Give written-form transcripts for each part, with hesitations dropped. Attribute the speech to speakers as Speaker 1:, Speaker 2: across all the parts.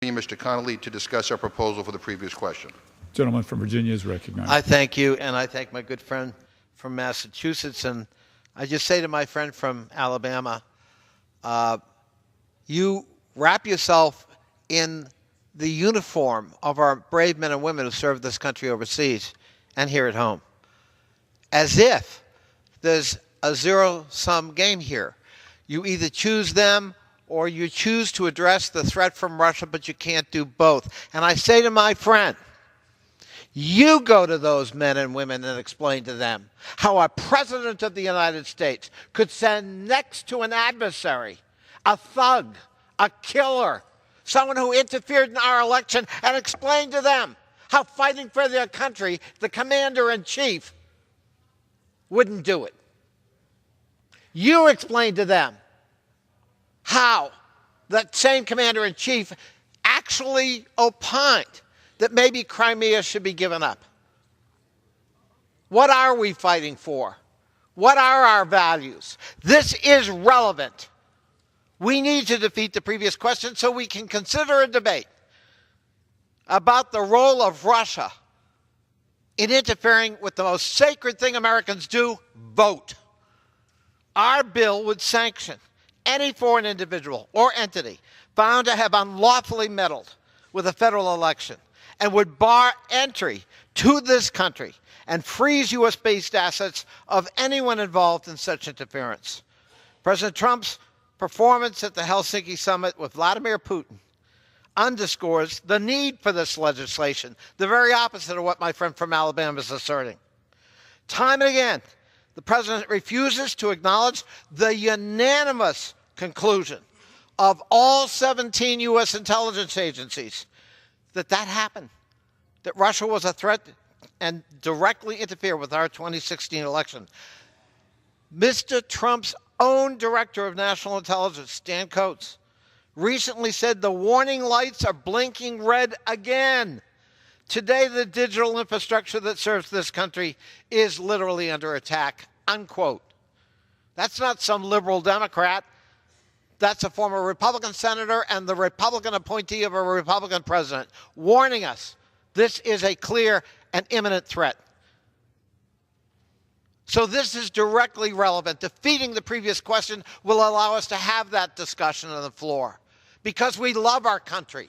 Speaker 1: Mr. Connolly to discuss our proposal for the previous question.
Speaker 2: Gentleman from Virginia is recognized.
Speaker 3: I thank you, and I thank my good friend from Massachusetts. And I just say to my friend from Alabama, you wrap yourself in the uniform of our brave men and women who serve this country overseas and here at home, as if there's a zero-sum game here. You either choose them or you choose to address the threat from Russia, but you can't do both. And I say to my friend, you go to those men and women and explain to them how a president of the United States could send next to an adversary, a thug, a killer, someone who interfered in our election, and explain to them how fighting for their country, the commander-in-chief, wouldn't do it. You explain to them how that same commander-in-chief actually opined that maybe Crimea should be given up. What are we fighting for? What are our values? This is relevant. We need to defeat the previous question so we can consider a debate about the role of Russia in interfering with the most sacred thing Americans do, vote. Our bill would sanction any foreign individual or entity found to have unlawfully meddled with a federal election and would bar entry to this country and freeze U.S.-based assets of anyone involved in such interference. President Trump's performance at the Helsinki summit with Vladimir Putin underscores the need for this legislation, the very opposite of what my friend from Alabama is asserting. Time and again, the president refuses to acknowledge the unanimous conclusion of all 17 U.S. intelligence agencies that happened, that Russia was a threat and directly interfered with our 2016 election. Mr. Trump's own director of national intelligence, Stan Coates, recently said the warning lights are blinking red again. Today, the digital infrastructure that serves this country is literally under attack, unquote. That's not some liberal Democrat. That's a former Republican senator and the Republican appointee of a Republican president warning us this is a clear and imminent threat. So this is directly relevant. Defeating the previous question will allow us to have that discussion on the floor because we love our country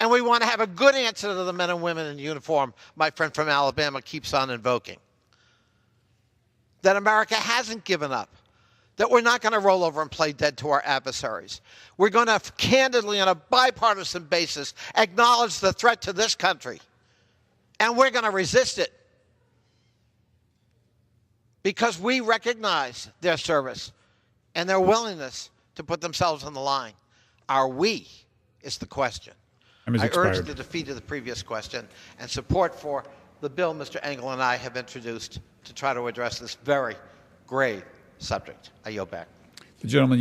Speaker 3: and we want to have a good answer to the men and women in uniform my friend from Alabama keeps on invoking. That America hasn't given up. That we're not going to roll over and play dead to our adversaries. We're going to candidly, on a bipartisan basis, acknowledge the threat to this country. And we're going to resist it. Because we recognize their service and their willingness to put themselves on the line. Are we is the question. I urge the defeat of the previous question and support for the bill Mr. Engel and I have introduced to try to address this very grave subject. I yield back.
Speaker 2: The gentleman.